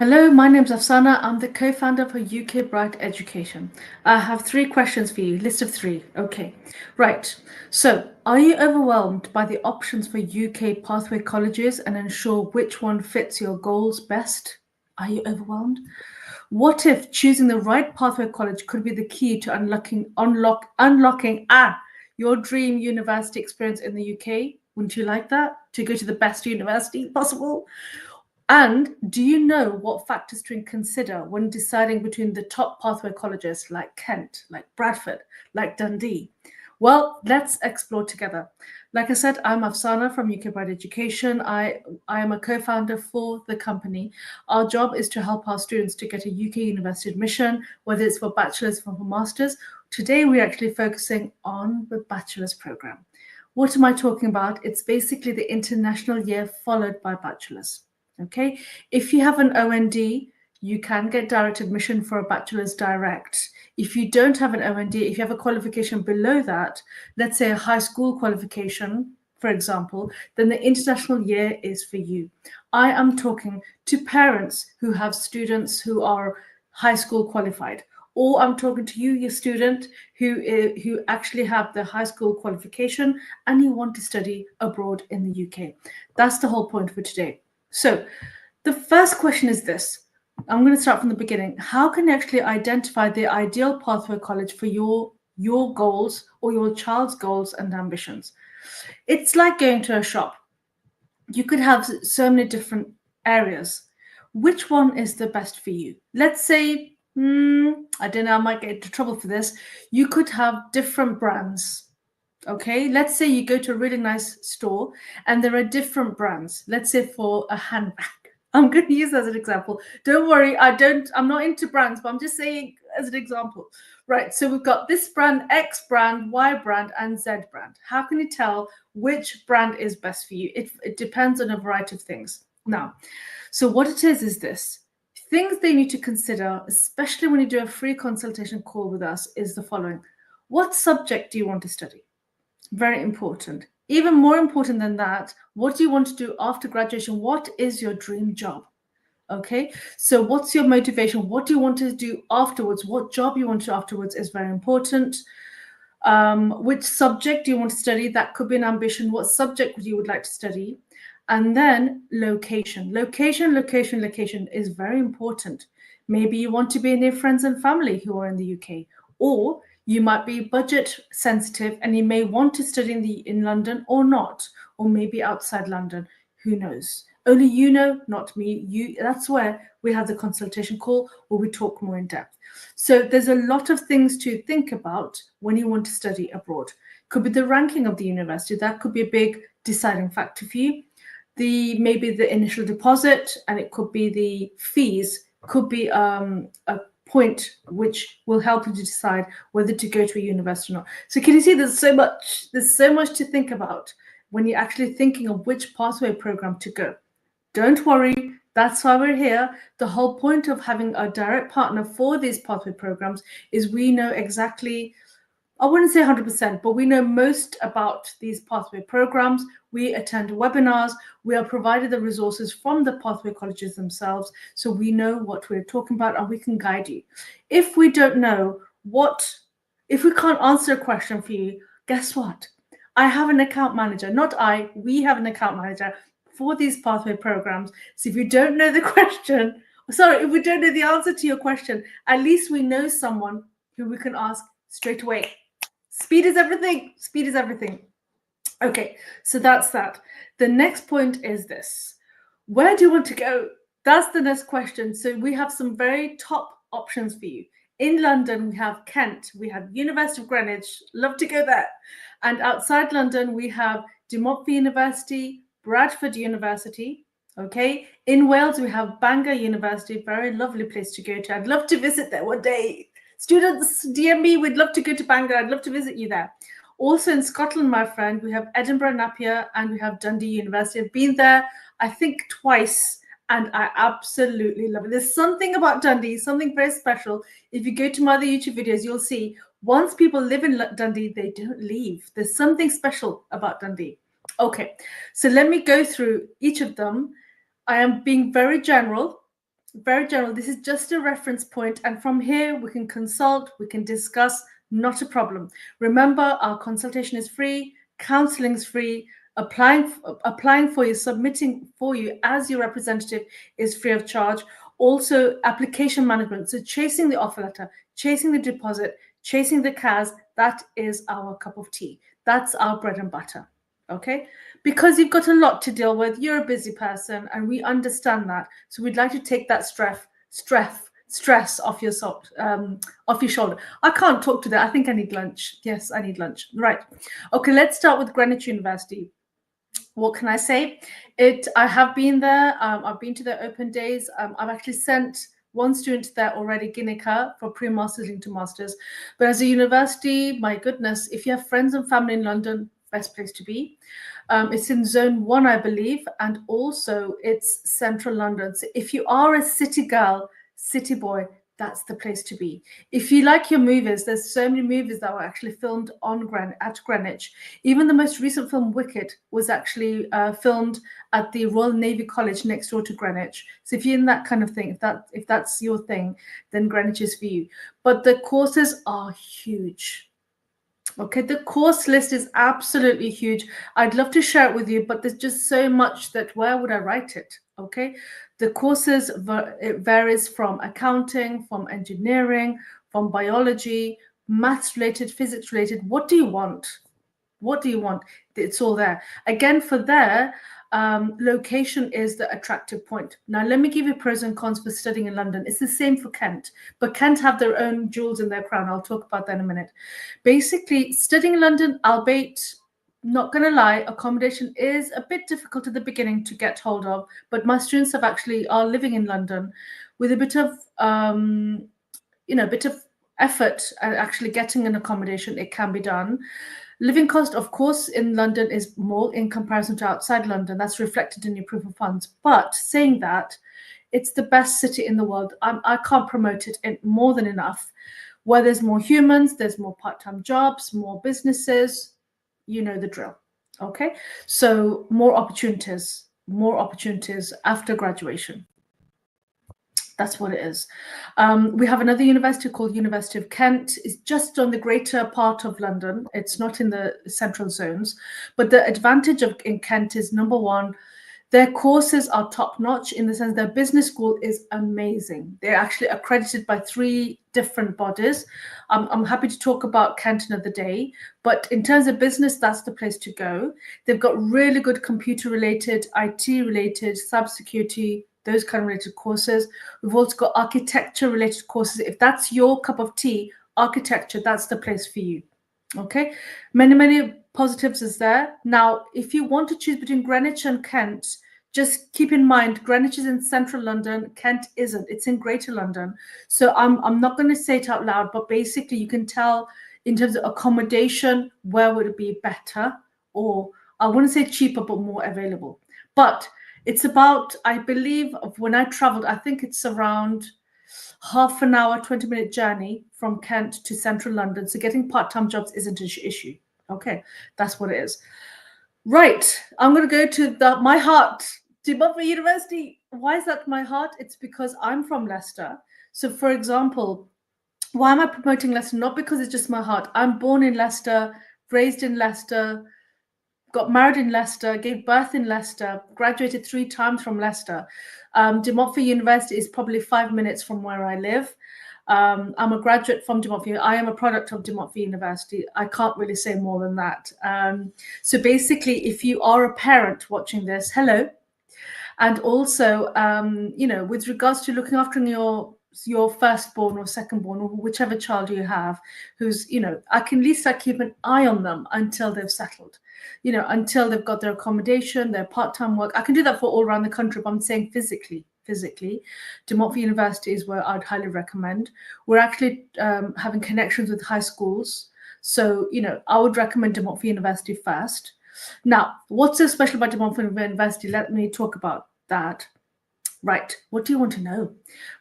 Hello, my name's Afsana. I'm the co-founder for UK Bright Education. I have three questions for you, list of three. Okay, right. So, are you overwhelmed by the options for UK pathway colleges and unsure which one fits your goals best? Are you overwhelmed? What if choosing the right pathway college could be the key to unlocking your dream university experience in the UK? Wouldn't you like that? To go to the best university possible? And do you know what factors to consider when deciding between the top pathway colleges like Kent, like Bradford, like Dundee? Well, let's explore together. Like I said, I'm Afsana from UK Bright Education. I am a co-founder for the company. Our job is to help our students to get a UK university admission, whether it's for bachelor's or for master's. Today, we're actually focusing on the bachelor's program. What am I talking about? It's basically the international year followed by bachelor's. Okay, if you have an OND, you can get direct admission for a bachelor's direct. If you don't have an OND, if you have a qualification below that, let's say a high school qualification, for example, then the international year is for you. I am talking to parents who have students who are high school qualified, or I'm talking to you, your student, who actually have the high school qualification and you want to study abroad in the UK. That's the whole point for today. So the first question is this. I'm going to start from the beginning. How can you actually identify the ideal pathway college for your goals or your child's goals and ambitions? It's like going to a shop. You could have so many different areas. Which one is the best for you? Let's say, I don't know, I might get into trouble for this. You could have different brands. Okay, let's say you go to a really nice store and there are different brands. Let's say for a handbag. I'm going to use that as an example. Don't worry, I'm not into brands, but I'm just saying as an example. Right, so we've got this brand, X brand, Y brand, and Z brand. How can you tell which brand is best for you? It depends on a variety of things. Now, so what it is this. Things they need to consider, especially when you do a free consultation call with us, is the following. What subject do you want to study? Very important. Even more important than that, what do you want to do after graduation? What is your dream job? Okay, so what's your motivation? What do you want to do afterwards? What job you want to do afterwards is very important. Which subject do you want to study? That could be an ambition. What subject would you would like to study? And then location. Location is very important. Maybe you want to be near friends and family who are in the UK, or you might be budget sensitive and you may want to study in London or not, or maybe outside London. Who knows? Only you know, not me. That's where we have the consultation call where we talk more in depth. So there's a lot of things to think about when you want to study abroad. Could be the ranking of the university. That could be a big deciding factor for you. Maybe the initial deposit, and it could be the fees, could be a point which will help you to decide whether to go to a university or not. So can you see there's so much to think about when you're actually thinking of which pathway program to go. Don't worry, that's why we're here. The whole point of having a direct partner for these pathway programs is we know exactly, I wouldn't say 100%, but we know most about these pathway programs. We attend webinars. We are provided the resources from the pathway colleges themselves. So we know what we're talking about and we can guide you. If we don't know if we can't answer a question for you, guess what? I have an account manager, we have an account manager for these pathway programs. So if you don't know the question, if we don't know the answer to your question, at least we know someone who we can ask straight away. Speed is everything. Speed is everything. Okay, so that's that. The next point is this. Where do you want to go? That's the next question. So we have some very top options for you. In London, we have Kent, we have University of Greenwich, love to go there. And outside London, we have De Montfort University, Bradford University. Okay, in Wales, we have Bangor University, very lovely place to go to. I'd love to visit there one day. Students, DM me, we'd love to go to Bangor. I'd love to visit you there. Also in Scotland, my friend, we have Edinburgh, Napier, and we have Dundee University. I've been there, I think, twice, and I absolutely love it. There's something about Dundee, something very special. If you go to my other YouTube videos, you'll see once people live in Dundee, they don't leave. There's something special about Dundee. Okay, so let me go through each of them. I am being very general. Very general. This is just a reference point, and from here we can consult, we can discuss, not a problem. Remember, our consultation is free, counseling is free, applying for you, submitting for you as your representative is free of charge. Also, application management, so chasing the offer letter, chasing the deposit, chasing the CAS, that is our cup of tea. That's our bread and butter. Okay, because you've got a lot to deal with, you're a busy person, and we understand that. So we'd like to take that stress off your off your shoulder. I can't talk today. I think I need lunch. Yes, I need lunch. Right. Okay, let's start with Greenwich University. What can I say? I have been there. I've been to their open days. I've actually sent one student there already, Ginika, for pre-masters into masters. But as a university, my goodness, if you have friends and family in London, best place to be. It's in zone 1, I believe, and also it's central London. So if you are a city girl, city boy, that's the place to be. If you like your movies, there's so many movies that were actually filmed at Greenwich. Even the most recent film, Wicked, was actually filmed at the Royal Navy College next door to Greenwich. So if you're in that kind of thing, if that's your thing, then Greenwich is for you. But the courses are huge. Okay, the course list is absolutely huge. I'd love to share it with you, but there's just so much that where would I write it? Okay, the courses, it varies from accounting, from engineering, from biology, maths related, physics related. What do you want? What do you want? It's all there. Again, for there, location is the attractive point. Now, let me give you pros and cons for studying in London. It's the same for Kent, but Kent have their own jewels in their crown. I'll talk about that in a minute. Basically, studying in London, albeit not going to lie, accommodation is a bit difficult at the beginning to get hold of, but my students are living in London with a bit of, bit of effort at actually getting an accommodation. It can be done. Living cost, of course, in London is more in comparison to outside London. That's reflected in your proof of funds. But saying that, it's the best city in the world. I can't promote it more than enough. Where there's more humans, there's more part-time jobs, more businesses. You know the drill. Okay, so more opportunities after graduation. That's what it is. We have another university called University of Kent. It's just on the greater part of London. It's not in the central zones. But the advantage in Kent is, number one, their courses are top-notch in the sense their business school is amazing. They're actually accredited by 3 different bodies. I'm happy to talk about Kent another day. But in terms of business, that's the place to go. They've got really good computer-related, IT-related, cybersecurity, those kind of related courses. We've also got architecture related courses. If that's your cup of tea, architecture, that's the place for you. Okay, many positives is there. Now, if you want to choose between Greenwich and Kent, just keep in mind Greenwich is in central London, Kent isn't. It's in greater London. So I'm not going to say it out loud, but basically you can tell in terms of accommodation, where would it be better, or I wouldn't say cheaper, but more available. But it's about, I believe, when I traveled, I think it's around half an hour, 20-minute journey from Kent to central London. So getting part-time jobs isn't an issue. Okay, that's what it is. Right, I'm going to go to my heart, De Montfort University. Why is that my heart? It's because I'm from Leicester. So for example, why am I promoting Leicester? Not because it's just my heart. I'm born in Leicester, raised in Leicester, got married in Leicester, gave birth in Leicester, graduated 3 times from Leicester. De Montfort University is probably 5 minutes from where I live. I'm a graduate from De Montfort. I am a product of De Montfort University. I can't really say more than that. So basically, if you are a parent watching this, hello. And also, with regards to looking after your firstborn or secondborn or whichever child you have, who's, at least I keep an eye on them until they've settled, until they've got their accommodation, their part-time work. I can do that for all around the country, but I'm saying physically, De Montfort University is where I'd highly recommend. We're actually having connections with high schools. So, I would recommend De Montfort University first. Now, what's so special about De Montfort University? Let me talk about that. Right, what do you want to know?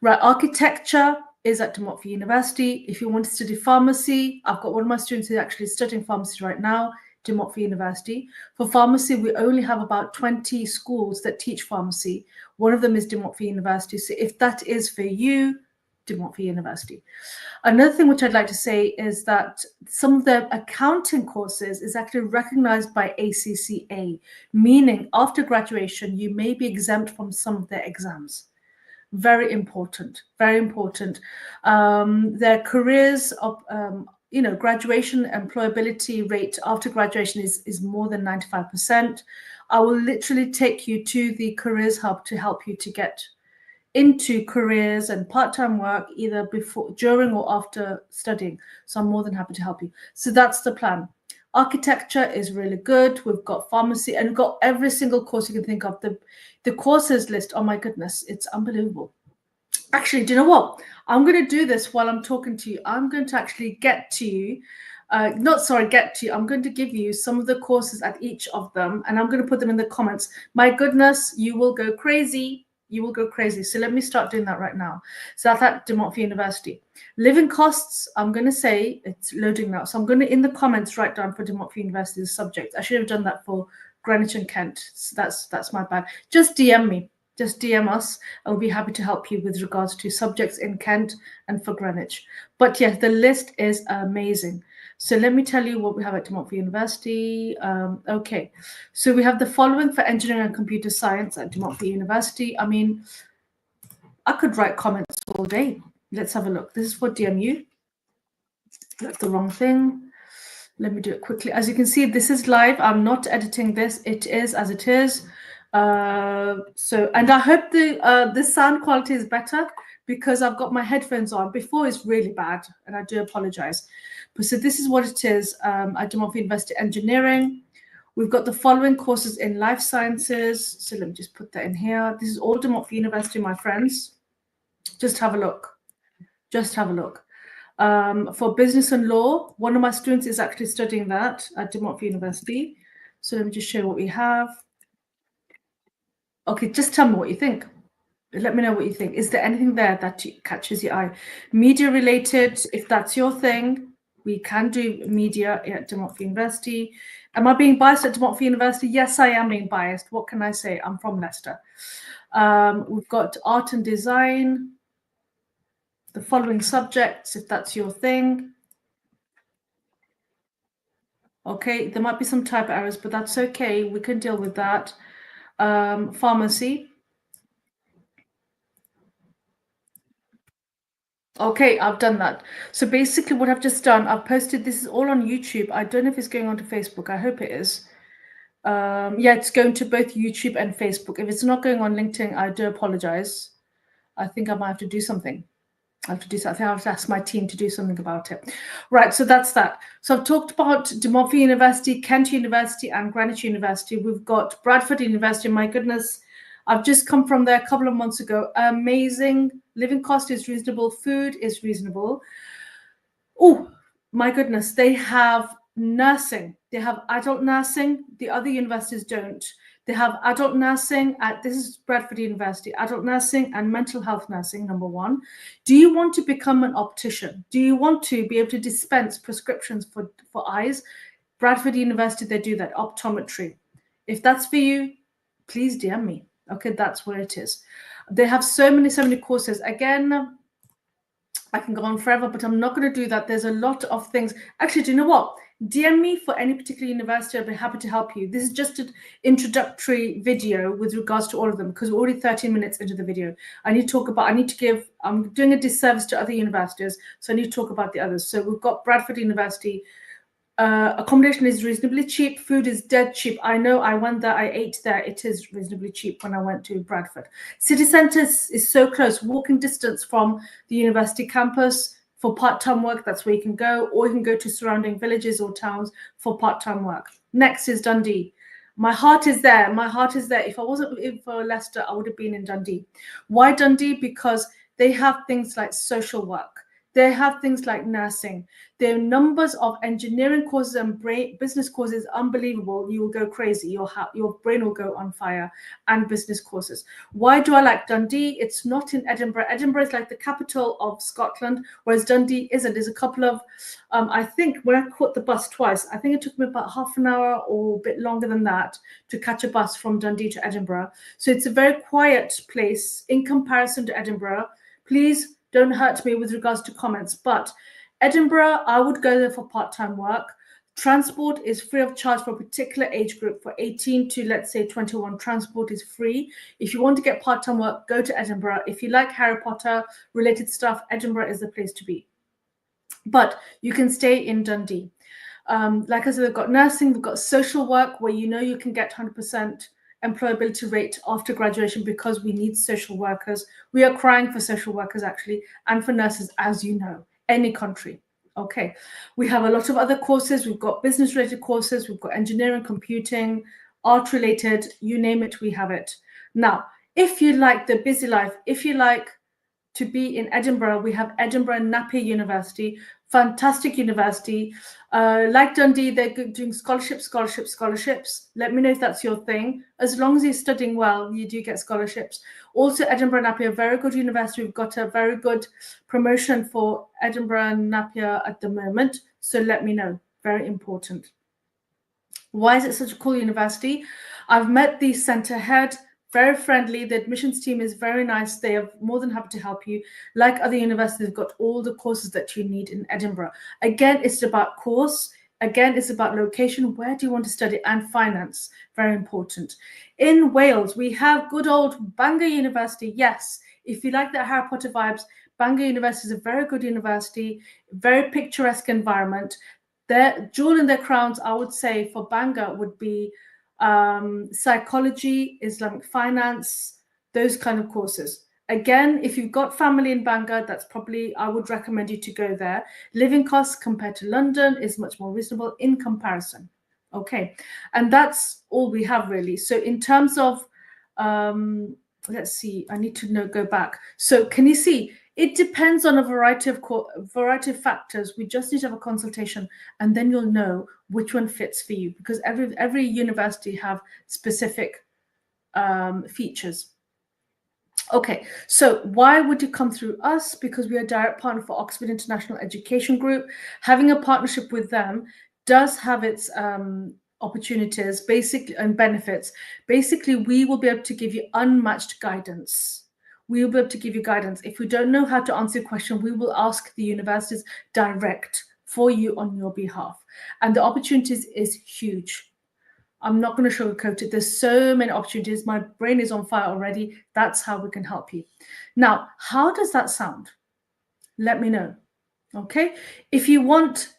Right, architecture is at De Montfort University. If you want to study pharmacy, I've got one of my students who's actually studying pharmacy right now. De Montfort University. For pharmacy, we only have about 20 schools that teach pharmacy. One of them is De Montfort University. So if that is for you, De Montfort University. Another thing which I'd like to say is that some of the accounting courses is actually recognized by ACCA, meaning after graduation, you may be exempt from some of their exams. Very important, very important. Their careers of, graduation employability rate after graduation is more than 95%. I will literally take you to the Careers Hub to help you to get into careers and part-time work either before, during, or after studying. So I'm more than happy to help you. So that's the plan. Architecture is really good. We've got pharmacy and got every single course you can think of. The courses list, oh my goodness, it's unbelievable. Actually, do you know what? I'm going to do this while I'm talking to you. I'm going to actually get to you. I'm going to give you some of the courses at each of them, and I'm going to put them in the comments. My goodness, you will go crazy. You will go crazy. So let me start doing that right now. So that's at De Montfort University. Living costs, I'm going to say, it's loading now. So I'm going to, in the comments, write down for De Montfort University the subject. I should have done that for Greenwich and Kent. So that's my bad. Just DM me. Just DM us. I'll be happy to help you with regards to subjects in Kent and for Greenwich. But yes, the list is amazing. So let me tell you what we have at De Montfort University. Okay, so we have the following for engineering and computer science at De Montfort University. I mean, I could write comments all day. Let's have a look. This is for DMU. That's the wrong thing. Let me do it quickly. As you can see, this is live. I'm not editing this. It is as it is. And I hope the sound quality is better because I've got my headphones on. Before it's really bad, and I do apologize. But so this is what it is at De Montfort University Engineering. We've got the following courses in life sciences. So let me just put that in here. This is all De Montfort University, my friends. Just have a look. Just have a look. For business and law, one of my students is actually studying that at De Montfort University. So let me just show you what we have. Okay, just tell me what you think. Let me know what you think. Is there anything there that catches your eye? Media related, if that's your thing, we can do media at De Montfort University. Am I being biased at De Montfort University? Yes, I am being biased. What can I say? I'm from Leicester. We've got art and design. The following subjects, if that's your thing. Okay, there might be some type errors, but that's okay. We can deal with that. Pharmacy. Okay, I've done that. So basically what I've just done, I've posted, this is all on YouTube. I don't know if it's going on to Facebook. I hope it is. Yeah, it's going to both YouTube and Facebook. If it's not going on LinkedIn, I do apologize. I think I might have to do something. I have to do something. I have to ask my team to do something about it. Right, so that's that. So I've talked about De Montfort University, Kent University, and Greenwich University. We've got Bradford University. My goodness, I've just come from there a couple of months ago. Amazing. Living cost is reasonable. Food is reasonable. Oh, my goodness. They have nursing. They have adult nursing. The other universities don't. They have adult nursing at, this is Bradford University, adult nursing and mental health nursing, number one. Do you want to become an optician? Do you want to be able to dispense prescriptions for eyes? Bradford University, they do that, optometry. If that's for you, please DM me. Okay, that's where it is. They have so many courses. Again, I can go on forever, but I'm not going to do that. There's a lot of things. Actually, do you know what? DM me for any particular university. I'll be happy to help you. This is just an introductory video with regards to all of them because we're already 13 minutes into the video. I'm doing a disservice to other universities, so I need to talk about the others. So we've got Bradford University. Accommodation is reasonably cheap. Food is dead cheap. I know, I went there, I ate there. It is reasonably cheap when I went to Bradford. City centre is so close, walking distance from the university campus. For part-time work, that's where you can go, or you can go to surrounding villages or towns for part-time work. Next is Dundee. My heart is there. My heart is there. If I wasn't in for Leicester, I would have been in Dundee. Why Dundee? Because they have things like social work. They have things like nursing. Their numbers of engineering courses and business courses unbelievable. You will go crazy. Your brain will go on fire. And business courses. Why do I like Dundee? It's not in Edinburgh. Edinburgh is like the capital of Scotland, whereas Dundee isn't. There's a couple of, I think when I caught the bus twice, I think it took me about half an hour or a bit longer than that to catch a bus from Dundee to Edinburgh. So it's a very quiet place in comparison to Edinburgh. Please don't hurt me with regards to comments, but Edinburgh, I would go there for part-time work. Transport is free of charge for a particular age group. For 18 to, let's say, 21, transport is free. If you want to get part-time work, go to Edinburgh. If you like Harry Potter related stuff, Edinburgh is the place to be. But you can stay in Dundee. Like I said, we've got nursing, we've got social work, where you can get 100% employability rate after graduation, because we need social workers. We are crying for social workers, actually, and for nurses, as you know, any country. Okay, we have a lot of other courses. We've got business-related courses. We've got engineering, computing, art-related, you name it, we have it. Now, if you like the busy life, if you like to be in Edinburgh, we have Edinburgh Napier University, fantastic university. Like Dundee, they're doing scholarships. Let me know if that's your thing. As long as you're studying well, you do get scholarships. Also, Edinburgh Napier, very good university. We've got a very good promotion for Edinburgh Napier at the moment. So let me know, very important. Why is it such a cool university? I've met the centre head, very friendly. The admissions team is very nice. They are more than happy to help you. Like other universities, they've got all the courses that you need in Edinburgh. Again, it's about course. Again, it's about location. Where do you want to study? And finance, very important. In Wales, we have good old Bangor University. Yes, if you like the Harry Potter vibes, Bangor University is a very good university, very picturesque environment. Their jewel in their crowns, I would say, for Bangor would be psychology, Islamic finance, those kind of courses. Again, if you've got family in Bangor, that's probably, I would recommend you to go there. Living costs compared to London is much more reasonable in comparison. Okay, and that's all we have really. So in terms of, let's see, I need to go back. So can you see? It depends on a variety of factors. We just need to have a consultation, and then you'll know which one fits for you, because every university have specific features. Okay, so why would you come through us? Because we are a direct partner for Oxford International Education Group. Having a partnership with them does have its opportunities, basically, and benefits. Basically, we will be able to give you unmatched guidance. We will be able to give you guidance. If we don't know how to answer your question, we will ask the universities direct for you on your behalf. And the opportunities is huge. I'm not going to sugarcoat it. There's so many opportunities. My brain is on fire already. That's how we can help you. Now, how does that sound? Let me know. Okay. If you want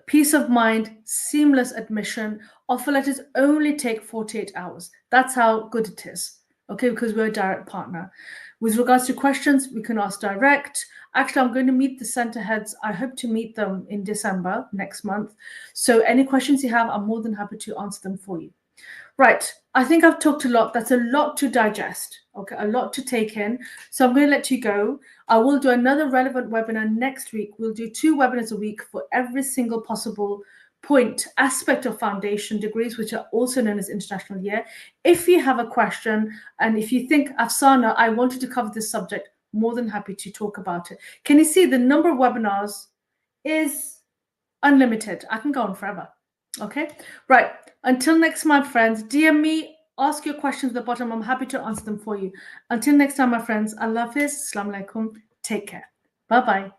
peace of mind, seamless admission, offer letters only take 48 hours. That's how good it is. Okay, because we're a direct partner. With regards to questions, we can ask direct. Actually, I'm going to meet the center heads. I hope to meet them in December, next month. So any questions you have, I'm more than happy to answer them for you. Right, I think I've talked a lot. That's a lot to digest, okay, a lot to take in. So I'm going to let you go. I will do another relevant webinar next week. We'll do 2 webinars a week for every single possible aspect of foundation degrees, which are also known as International Year. If you have a question, and if you think, Afsana, I wanted to cover this subject, more than happy to talk about it. Can you see the number of webinars is unlimited? I can go on forever. Okay, right. Until next, my friends, DM me, ask your questions at the bottom. I'm happy to answer them for you. Until next time, my friends, Allah Hafiz, Assalamu alaikum, take care. Bye-bye.